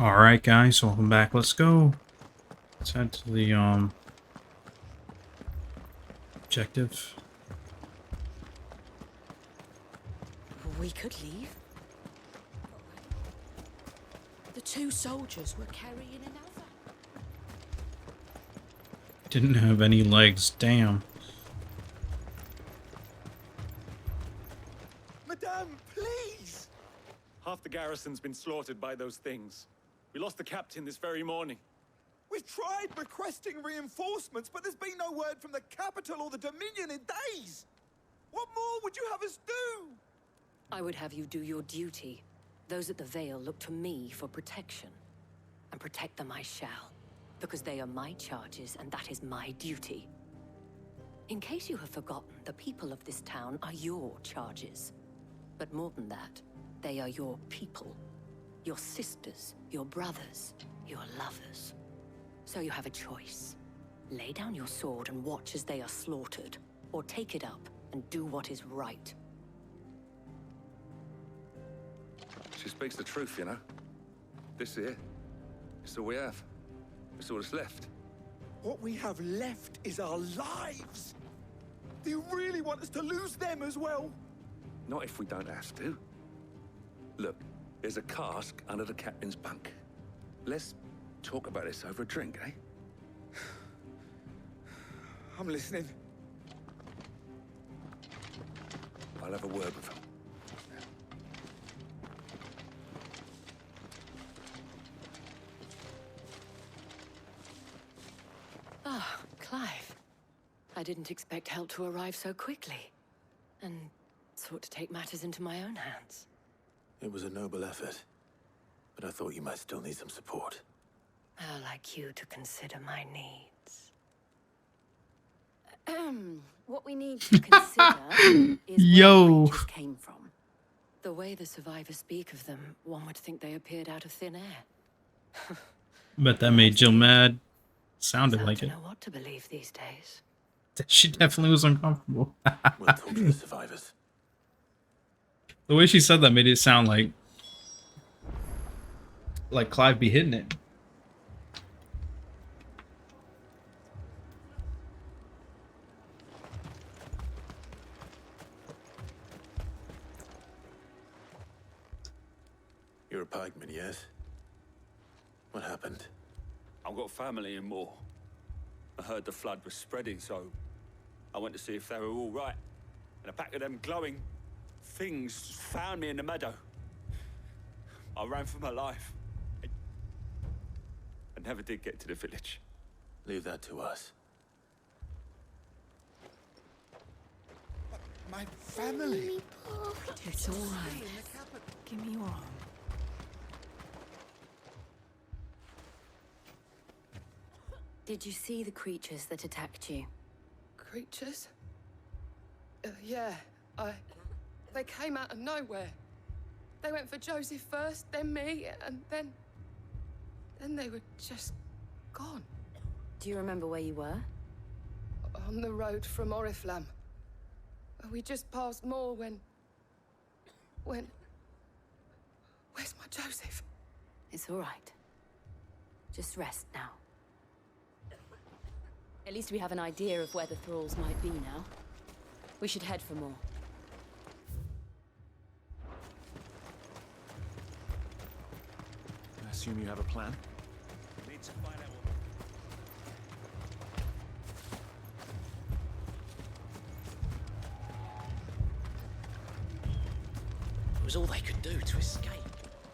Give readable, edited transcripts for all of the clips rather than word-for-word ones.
Alright guys, welcome back. Let's go. Let's head to the objective. We could leave. The two soldiers were carrying another. Didn't have any legs, damn. Madame, please! Half the garrison's been slaughtered by those things. We lost the captain this very morning. We've tried requesting reinforcements, but there's been no word from the capital or the Dominion in days! What more would you have us do? I would have you do your duty. Those at the Vale look to me for protection. And protect them I shall. Because they are my charges, and that is my duty. In case you have forgotten, the people of this town are your charges. But more than that, they are your people. Your sisters, your brothers, your lovers. So you have a choice. Lay down your sword and watch as they are slaughtered, or take it up and do what is right. She speaks the truth, you know. This here, it's all we have. It's all that's left. What we have left is our lives! Do you really want us to lose them as well? Not if we don't have to. Look, there's a cask under the captain's bunk. Let's talk about this over a drink, eh? I'm listening. I'll have a word with him. Ah, Clive. I didn't expect help to arrive so quickly. And sought to take matters into my own hands. It was a noble effort, but I thought you might still need some support. How like you to consider my needs. What we need to consider is Yo. where the creatures came from. The way the survivors speak of them, one would think they appeared out of thin air. Bet that made Jill mad. Sounded like I it. don't know what to believe these days. She definitely was uncomfortable. We'll talk to the survivors. The way she said that made it sound like Clive be hitting it. You're a pikeman, yes? What happened? I've got family in Moor. I heard the flood was spreading, so I went to see if they were all right. And a pack of them glowing things found me in the meadow. I ran for my life. I never did get to the village. Leave that to us. My family! It's all right. Give me your arm. Did you see the creatures that attacked you? Creatures? Yeah, they came out of nowhere. They went for Joseph first, then me, and then they were just gone. Do you remember where you were? On the road from Oriflamme. We just passed Moor when... Where's my Joseph? It's all right. Just rest now. At least we have an idea of where the thralls might be now. We should head for more. I assume you have a plan? Need to find out It was all they could do to escape.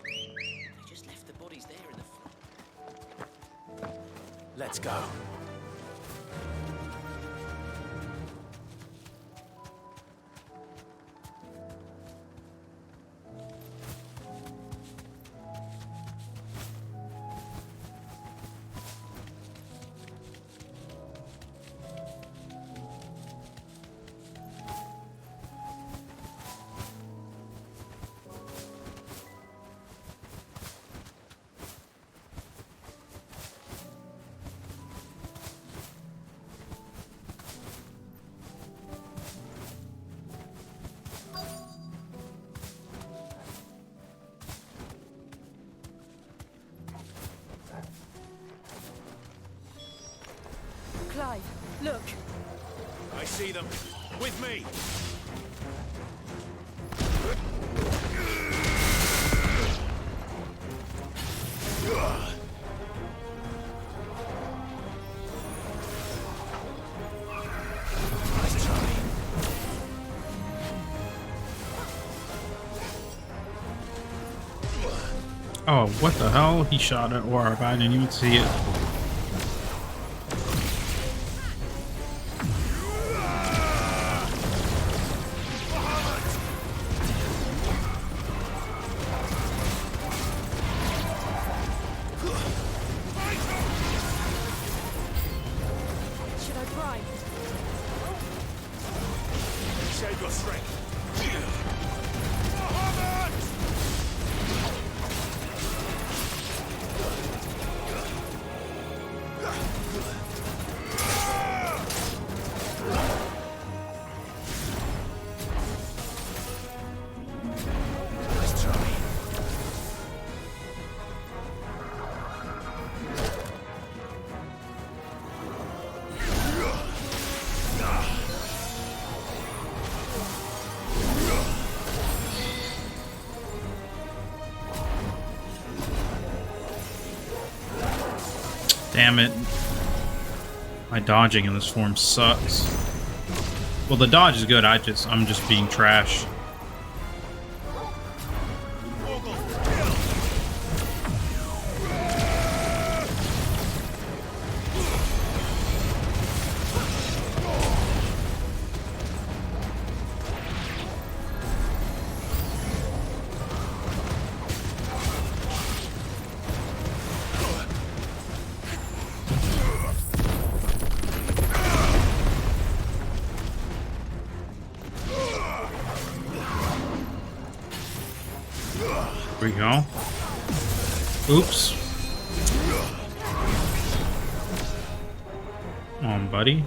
They just left the bodies there in the flood. Let's go. Clive, look. I see them. With me. Oh, what the hell? He shot an orb. I didn't even see it. Should I try? Save your strength. Damn it. My dodging in this form sucks. Well, the dodge is good. I'm just being trash. There we go. Oops. Come on, buddy.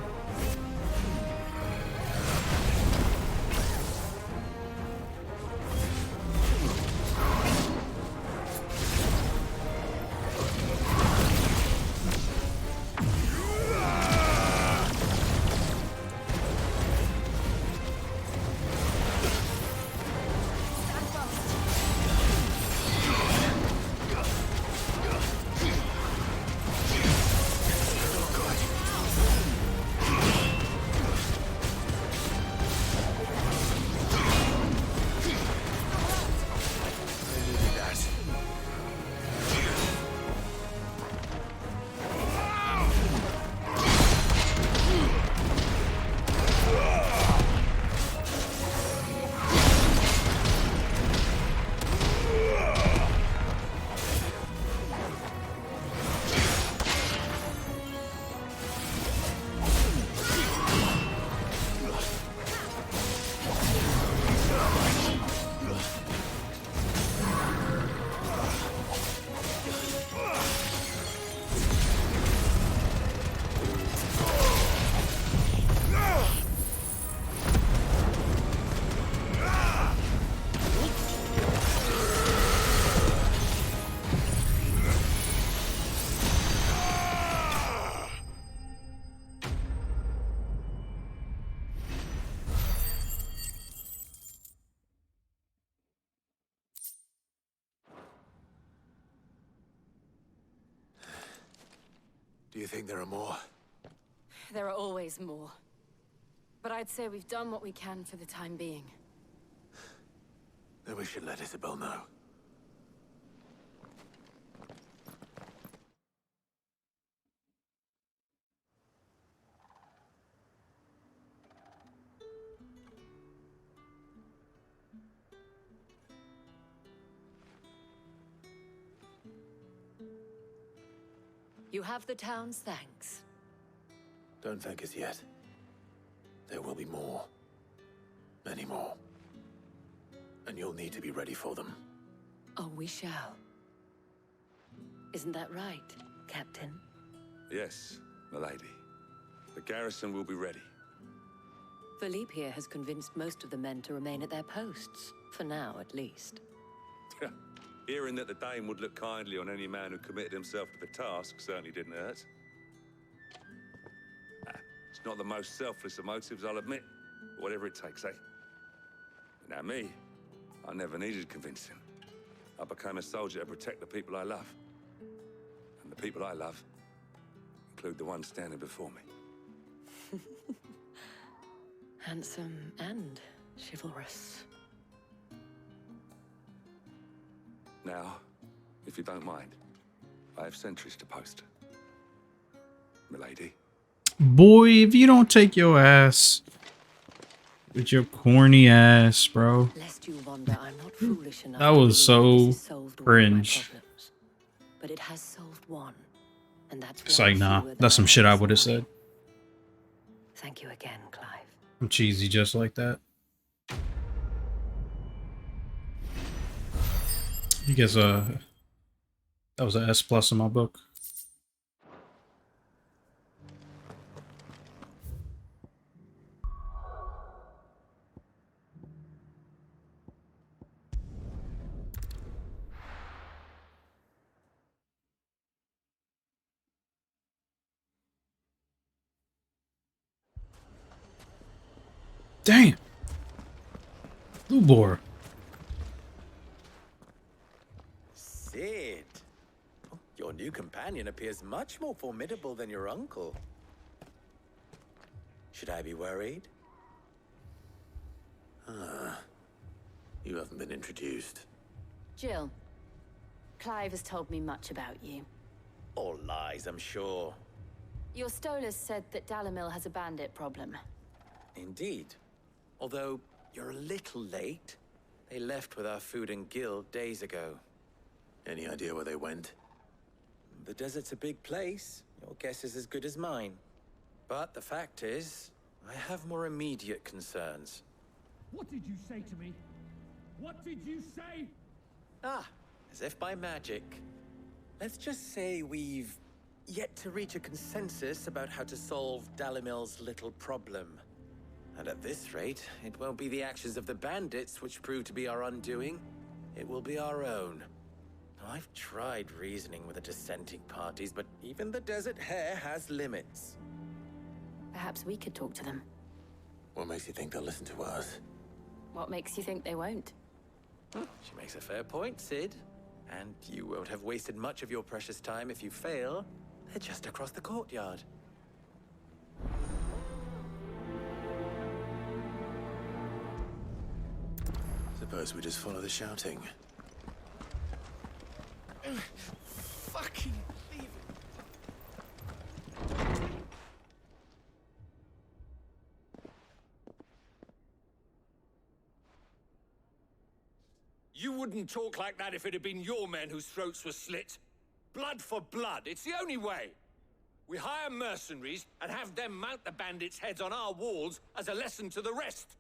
Do you think there are more? There are always more. But I'd say we've done what we can for the time being. Then we should let Isabel know. You have the town's thanks. Don't thank us yet. There will be more. Many more. And you'll need to be ready for them. Oh, we shall. Isn't that right, Captain? Yes, milady. The garrison will be ready. Philippe here has convinced most of the men to remain at their posts. For now, at least. Hearing that the Dane would look kindly on any man who committed himself to the task certainly didn't hurt. It's not the most selfless of motives, I'll admit. But whatever it takes, eh? Now me, I never needed convincing. I became a soldier to protect the people I love. And the people I love include the one standing before me. Handsome and chivalrous. Now, if you don't mind, I have sentries to post. Milady. Boy, if you don't take your ass with your corny ass, bro. Lest you wonder, I'm not foolish enough That to was believe so this has solved all my cringe. problems. But it has solved one, and that's It's one like, nah, fewer than that's some had shit I this would have morning. said. Thank you again, Clive. I'm cheesy just like that. I guess that was an S plus in my book. Damn. Lubor. Sid. Oh, your new companion appears much more formidable than your uncle. Should I be worried? You haven't been introduced. Jill, Clive has told me much about you. All lies, I'm sure. Your Stolas said that Dalamil has a bandit problem. Indeed. Although, you're a little late. They left with our food and guild days ago. Any idea where they went? The desert's a big place. Your guess is as good as mine. But the fact is, I have more immediate concerns. What did you say to me? What did you say? Ah, as if by magic. Let's just say we've yet to reach a consensus about how to solve Dalamil's little problem. And at this rate, it won't be the actions of the bandits which prove to be our undoing. It will be our own. I've tried reasoning with the dissenting parties, but even the Desert Hare has limits. Perhaps we could talk to them. What makes you think they'll listen to us? What makes you think they won't? She makes a fair point, Sid. And you won't have wasted much of your precious time if you fail. They're just across the courtyard. Suppose we just follow the shouting. Fucking leave it. You wouldn't talk like that if it had been your men whose throats were slit. Blood for blood, it's the only way. We hire mercenaries and have them mount the bandits' heads on our walls as a lesson to the rest.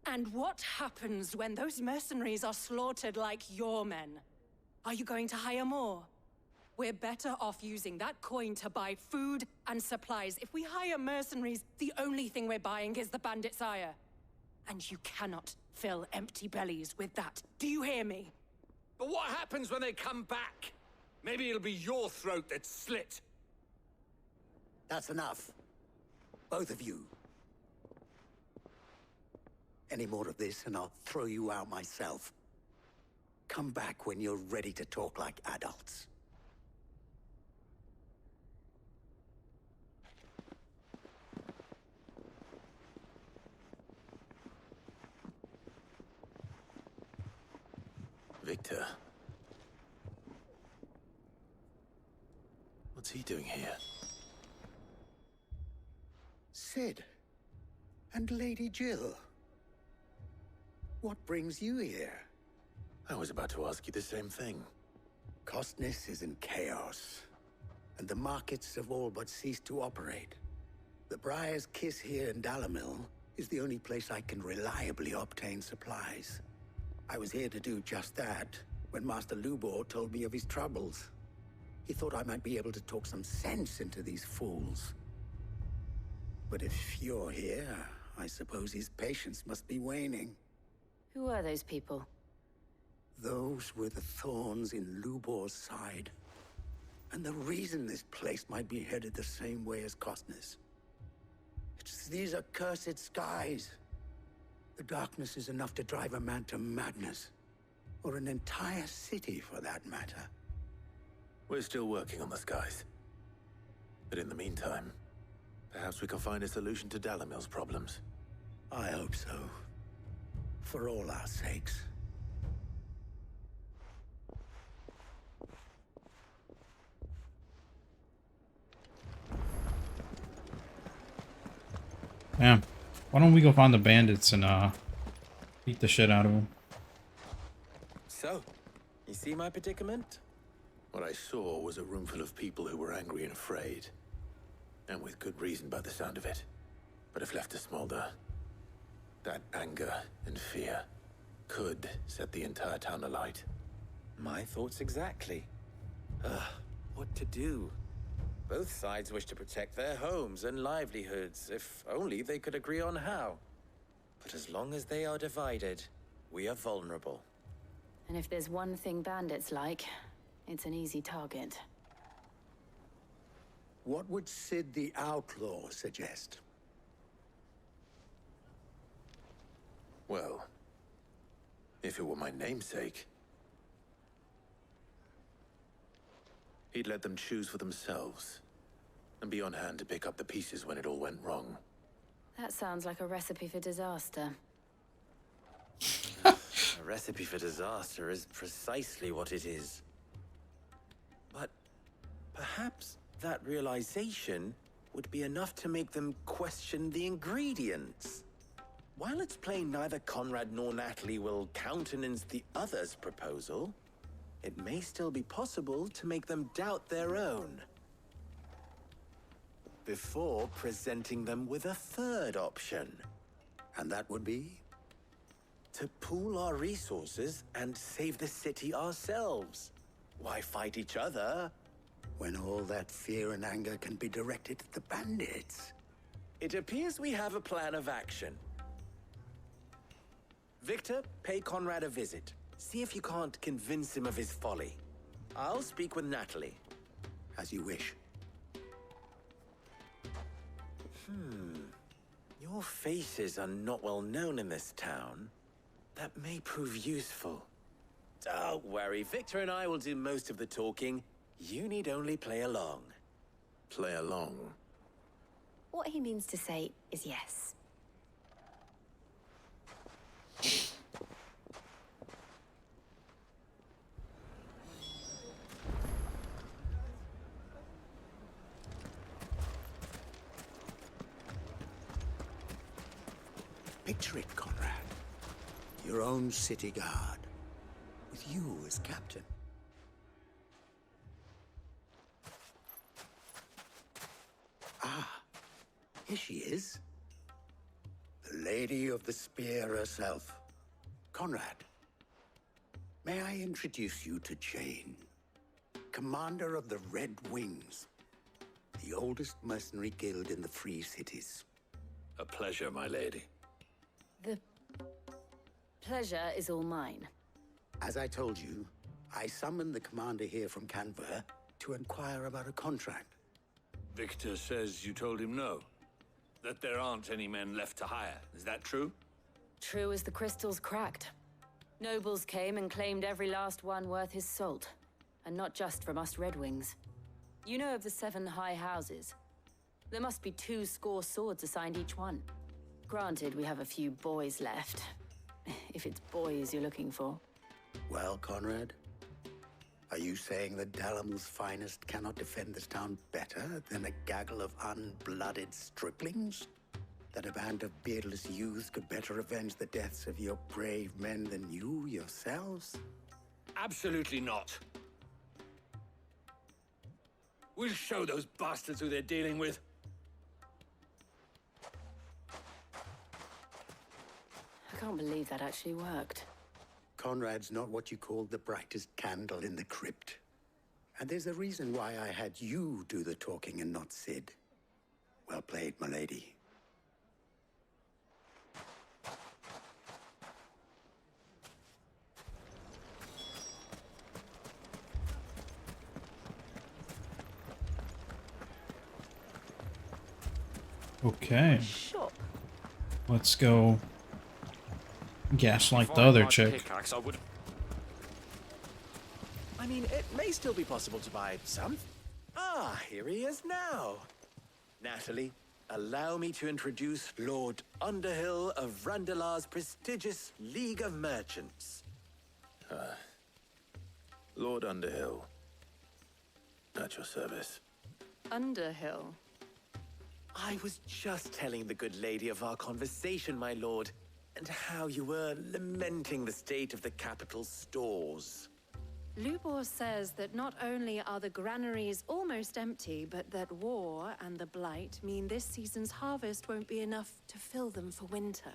And what happens when those mercenaries are slaughtered like your men? Are you going to hire more? We're better off using that coin to buy food and supplies. If we hire mercenaries, the only thing we're buying is the bandit's ire. And you cannot fill empty bellies with that. Do you hear me? But what happens when they come back? Maybe it'll be your throat that's slit. That's enough. Both of you. Any more of this and I'll throw you out myself. Come back when you're ready to talk like adults. Victor. What's he doing here? Sid. And Lady Jill. What brings you here? I was about to ask you the same thing. Costness is in chaos, and the markets have all but ceased to operate. The Briar's Kiss here in Dalamil is the only place I can reliably obtain supplies. I was here to do just that when Master Lubor told me of his troubles. He thought I might be able to talk some sense into these fools. But if you're here, I suppose his patience must be waning. Who are those people? Those were the thorns in Lubor's side. And the reason this place might be headed the same way as Costner's. It's these accursed skies. The darkness is enough to drive a man to madness. Or an entire city, for that matter. We're still working on the skies. But in the meantime, perhaps we can find a solution to Dalimil's problems. I hope so. For all our sakes. Damn. Why don't we go find the bandits and beat the shit out of them? So, you see my predicament? What I saw was a room full of people who were angry and afraid. And with good reason by the sound of it. But if left to smolder, that anger and fear could set the entire town alight. My thoughts exactly. What to do? Both sides wish to protect their homes and livelihoods, if only they could agree on how. But as long as they are divided, we are vulnerable. And if there's one thing bandits like, it's an easy target. What would Sid the Outlaw suggest? Well, if it were my namesake, he'd let them choose for themselves and be on hand to pick up the pieces when it all went wrong. That sounds like a recipe for disaster. A recipe for disaster is precisely what it is. But perhaps that realization would be enough to make them question the ingredients. While it's plain neither Conrad nor Natalie will countenance the other's proposal, it may still be possible to make them doubt their own. Before presenting them with a third option. And that would be? To pool our resources and save the city ourselves. Why fight each other? When all that fear and anger can be directed at the bandits. It appears we have a plan of action. Victor, pay Conrad a visit. See if you can't convince him of his folly. I'll speak with Natalie. As you wish. Your faces are not well known in this town. That may prove useful. Don't worry, Victor and I will do most of the talking. You need only play along. Play along? What he means to say is yes. Picture it, Conrad. Your own city guard. With you as captain. Ah, here she is. The Lady of the Spear herself. Conrad, may I introduce you to Jane, commander of the Red Wings, the oldest mercenary guild in the Free Cities. A pleasure, my lady. The pleasure is all mine. As I told you, I summoned the commander here from Canberra to inquire about a contract. Victor says you told him no. That there aren't any men left to hire. Is that true? True as the crystals cracked. Nobles came and claimed every last one worth his salt. And not just from us Red Wings. You know of the 7 high houses. There must be 2 swords assigned each one. Granted, we have a few boys left. If it's boys you're looking for. Well, Conrad, are you saying that Dalimil's finest cannot defend this town better than a gaggle of unblooded striplings? That a band of beardless youths could better avenge the deaths of your brave men than you yourselves? Absolutely not. We'll show those bastards who they're dealing with. I can't believe that actually worked. Conrad's not what you call the brightest candle in the crypt. And there's a reason why I had you do the talking and not Sid. Well played, my lady. Okay. Shop. Let's go gaslight If the I other had my chick. pickaxe, I would. I mean, it may still be possible to buy some. Ah, here he is now. Natalie, allow me to introduce Lord Underhill of Randalar's prestigious League of Merchants. Lord Underhill. At your service. Underhill. I was just telling the good lady of our conversation, my lord, and how you were lamenting the state of the capital's stores. Lubor says that not only are the granaries almost empty, but that war and the blight mean this season's harvest won't be enough to fill them for winter.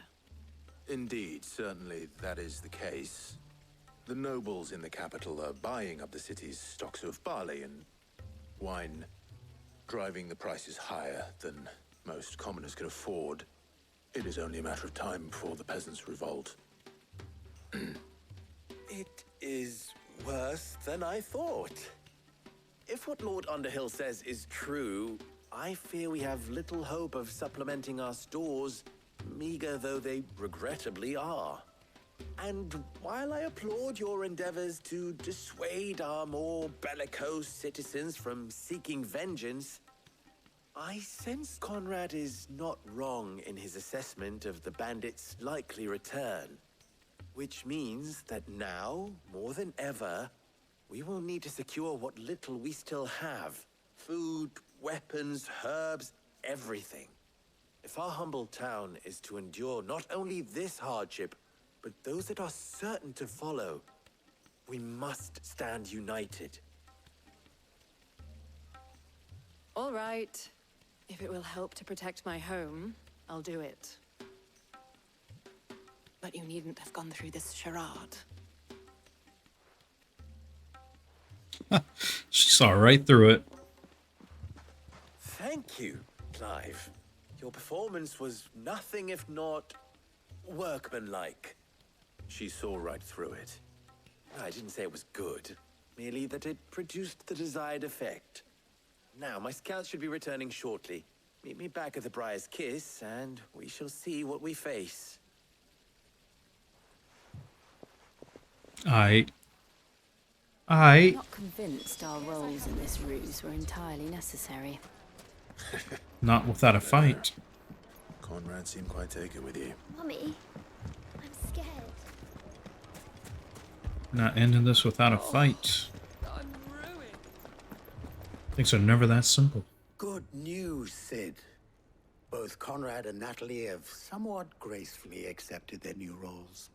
Indeed, certainly that is the case. The nobles in the capital are buying up the city's stocks of barley and wine, driving the prices higher than most commoners can afford. It is only a matter of time before the peasants revolt. It is worse than I thought. If what Lord Underhill says is true, I fear we have little hope of supplementing our stores, meager though they regrettably are. And while I applaud your endeavors to dissuade our more bellicose citizens from seeking vengeance, I sense Conrad is not wrong in his assessment of the bandits' likely return. Which means that now, more than ever, we will need to secure what little we still have. Food, weapons, herbs, everything. If our humble town is to endure not only this hardship, but those that are certain to follow, we must stand united. All right. If it will help to protect my home, I'll do it. But you needn't have gone through this charade. She saw right through it. Thank you, Clive. Your performance was nothing if not workmanlike. She saw right through it. I didn't say it was good, merely that it produced the desired effect. Now, my scouts should be returning shortly. Meet me back at the Briar's Kiss, and we shall see what we face. I'm not convinced our roles in this ruse were entirely necessary. Not without a fight. Conrad seemed quite taken with you. Mummy, I'm scared. Not ending this without a fight. I'm ruined. Things are never that simple. Good news, Sid. Both Conrad and Natalie have somewhat gracefully accepted their new roles.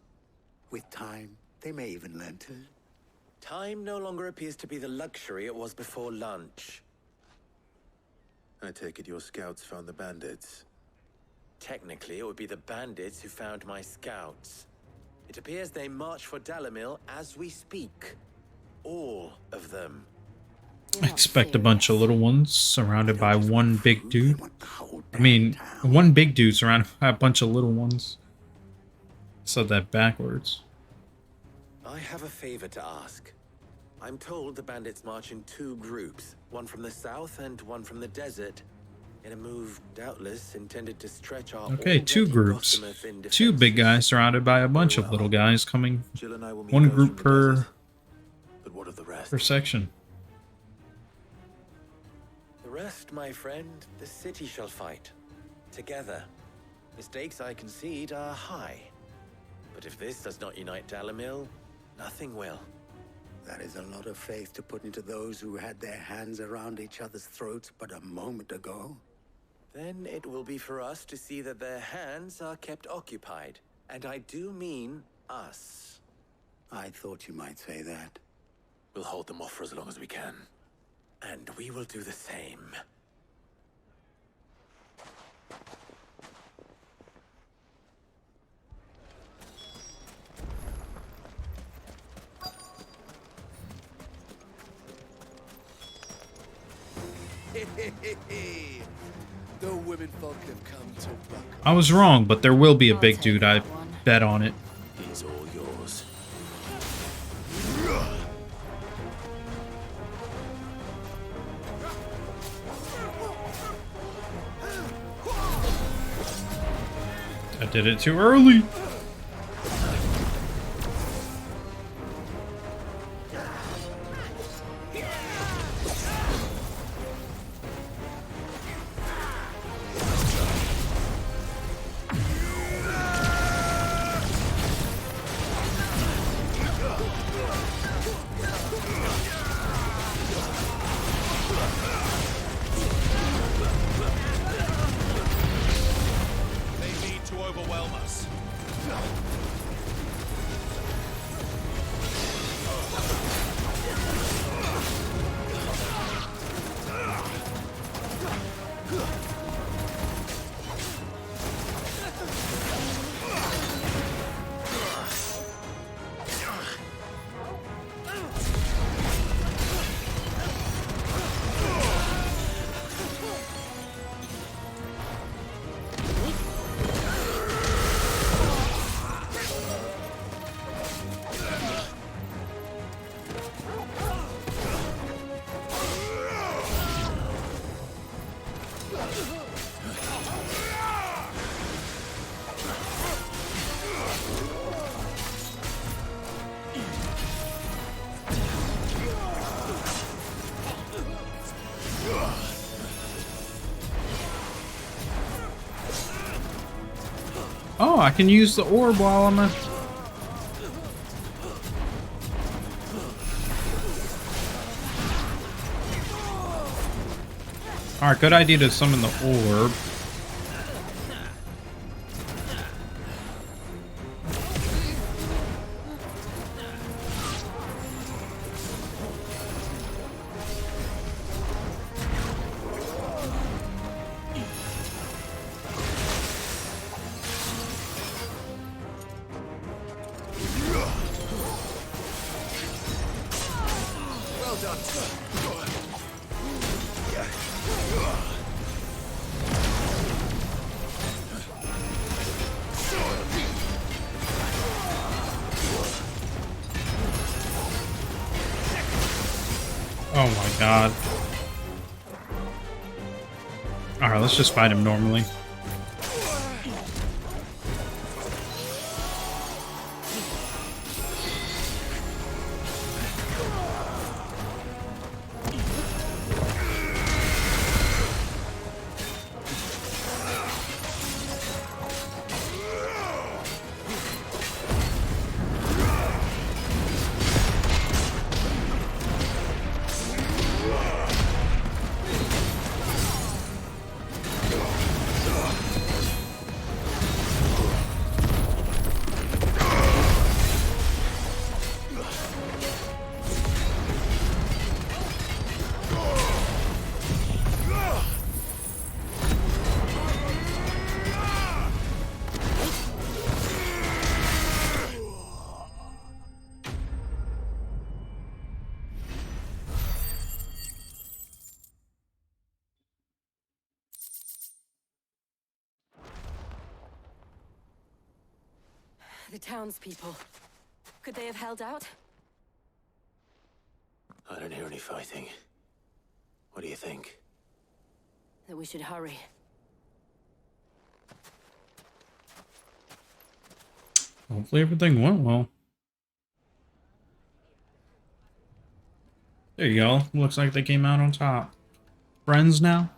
With time, they may even learn to. Time no longer appears to be the luxury it was before lunch. I take it your scouts found the bandits. Technically, it would be the bandits who found my scouts. It appears they march for Dalimil as we speak. All of them. I expect a bunch of little ones surrounded by one big dude. I mean, one big dude surrounded by a bunch of little ones. Said that backwards. I have a favor to ask. I'm told the bandits march in two groups, one from the south and one from the desert, in a move doubtless intended to stretch our Okay, two already groups. gossamer thin Two big guys surrounded by a bunch of little guys coming. Jill and I will meet One those group from the desert. per But what of the rest? section. The rest, my friend, the city shall fight. Together. Mistakes, I concede, are high. But if this does not unite Dalimil, nothing will. That is a lot of faith to put into those who had their hands around each other's throats but a moment ago. Then it will be for us to see that their hands are kept occupied. And I do mean us. I thought you might say that. We'll hold them off for as long as we can. And we will do the same. The women folk have come to buck. I was wrong, but there will be a big dude. I bet on it. He's all yours. I did it too early. Oh, I can use the orb while I'm at... Alright, good idea to summon the orb. Oh my god. Alright, let's just fight him normally. The townspeople. Could they have held out? I don't hear any fighting. What do you think? That we should hurry. Hopefully everything went well. There you go. Looks like they came out on top. Friends now?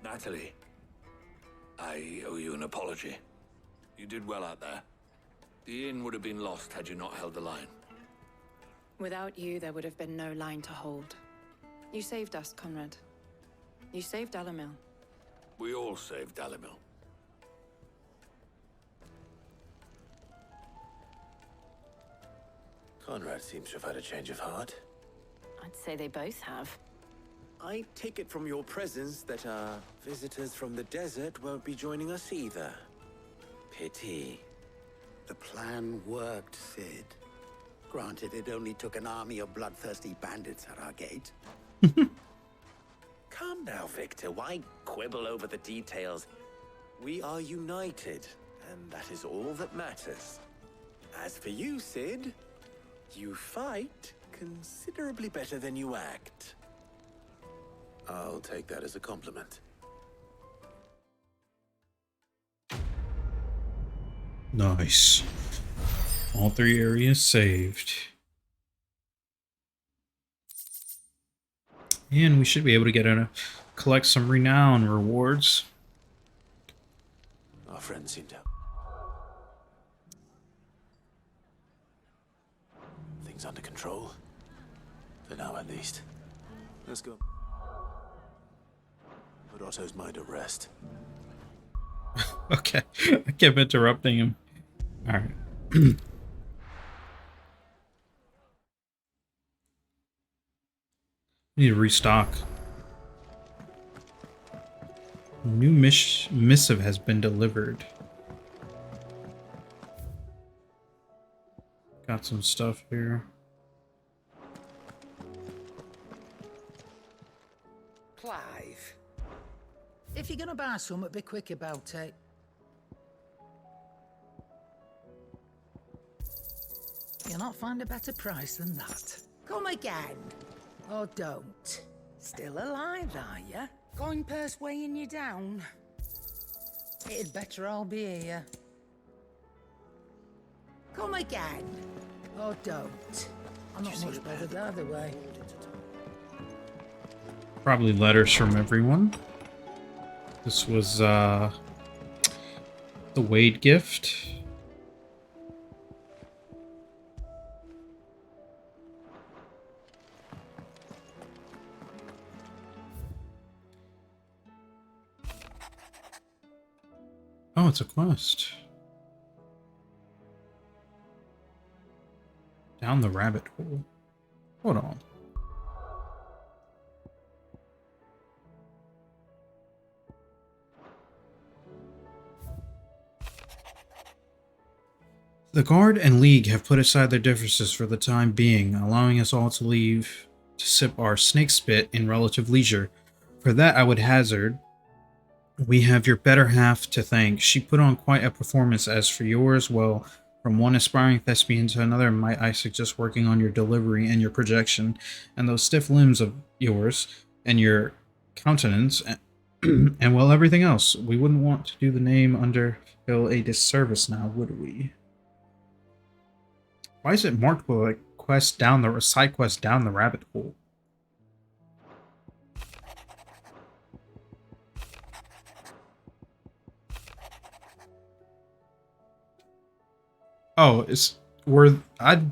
Natalie, I owe you an apology. You did well out there. The inn would have been lost had you not held the line. Without you, there would have been no line to hold. You saved us, Conrad. You saved Dalimil. We all saved Dalimil. Conrad seems to have had a change of heart. I'd say they both have. I take it from your presence that our visitors from the desert won't be joining us either. Pity. The plan worked, Sid. Granted, it only took an army of bloodthirsty bandits at our gate. Come now, Victor. Why quibble over the details? We are united, and that is all that matters. As for you, Sid, you fight considerably better than you act. I'll take that as a compliment. Nice. All 3 areas saved. And we should be able to collect some renown rewards. Our friends seem to have things under control. For now, at least. Let's go. Put Otto's mind at rest. Okay, I kept interrupting him. Alright. Need to restock. New missive has been delivered. Got some stuff here. Clive, if you're gonna buy something, be quick about it. You'll not find a better price than that. Come again. Or don't. Still alive, are ya? Coin purse weighing you down? It'd better all be here. Come again. Or don't. I'm not much bothered either way. Probably letters from everyone. This was the Wade gift. Oh, it's a quest. Down the rabbit hole. Hold on. The Guard and League have put aside their differences for the time being, allowing us all to leave to sip our snake spit in relative leisure. For that, I would hazard we have your better half to thank. She put on quite a performance. As for yours, well, from one aspiring thespian to another, might I suggest working on your delivery and your projection, and those stiff limbs of yours, and your countenance, and well, everything else. We wouldn't want to do the name Underhill a disservice now, would we? Why is it marked with a quest down the side quest down the rabbit hole? Oh, I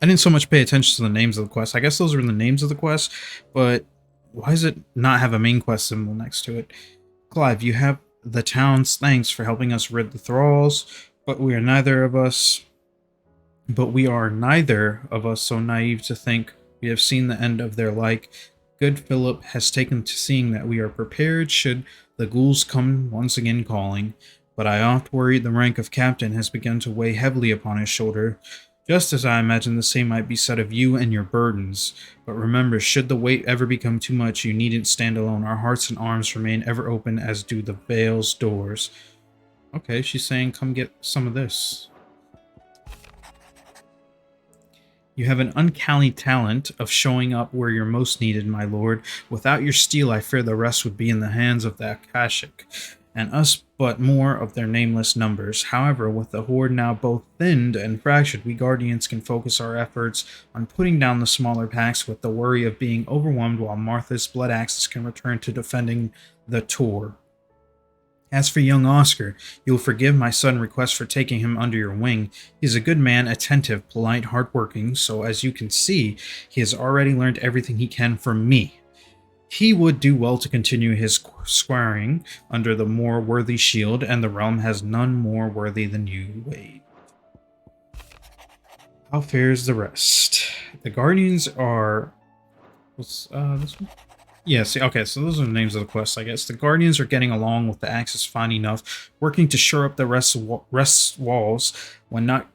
didn't so much pay attention to the names of the quests. I guess those are the names of the quests, but why does it not have a main quest symbol next to it? Clive, you have the town's thanks for helping us rid the thralls, but we are neither of us so naive to think we have seen the end of their like. Good Philip has taken to seeing that we are prepared should the ghouls come once again calling. But I oft worry the rank of captain has begun to weigh heavily upon his shoulder, just as I imagine the same might be said of you and your burdens. But remember, should the weight ever become too much, you needn't stand alone. Our hearts and arms remain ever open, as do the Vale's doors. Okay, she's saying come get some of this. You have an uncanny talent of showing up where you're most needed, my lord. Without your steel, I fear the rest would be in the hands of the Akashic, and us but more of their nameless numbers. However, with the horde now both thinned and fractured, we Guardians can focus our efforts on putting down the smaller packs with the worry of being overwhelmed, while Martha's blood axes can return to defending the Tor. As for young Oscar, you'll forgive my sudden request for taking him under your wing. He's a good man, attentive, polite, hardworking, so as you can see, he has already learned everything he can from me. He would do well to continue his squaring under the more worthy shield, and the realm has none more worthy than you, Wade. How fares the rest? The Guardians are... What's this one? Yeah, see, okay, so those are the names of the quests, I guess. The Guardians are getting along with the Axis fine enough, working to shore up the rest walls when not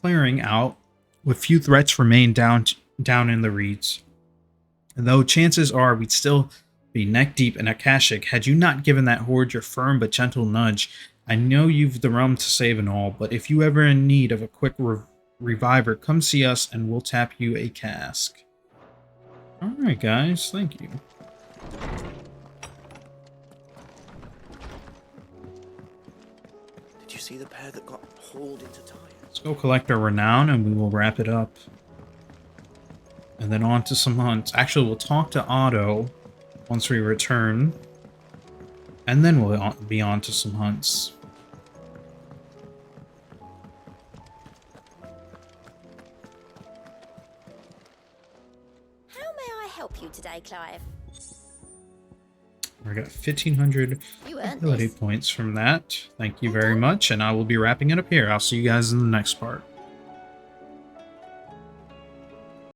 clearing out, with few threats remain down in the reeds. Though chances are we'd still be neck deep in Akashic had you not given that horde your firm but gentle nudge. I know you've the realm to save and all, but if you ever in need of a quick reviver, come see us and we'll tap you a cask. Alright guys, thank you. Did you see the pair that got hauled into time? Let's go collect our renown and we will wrap it up. And then on to some hunts. Actually, we'll talk to Otto once we return. And then we'll be on to some hunts. How may I help you today, Clive? I got 1,500 You earned ability this. points from that. Thank you very much, and I will be wrapping it up here. I'll see you guys in the next part.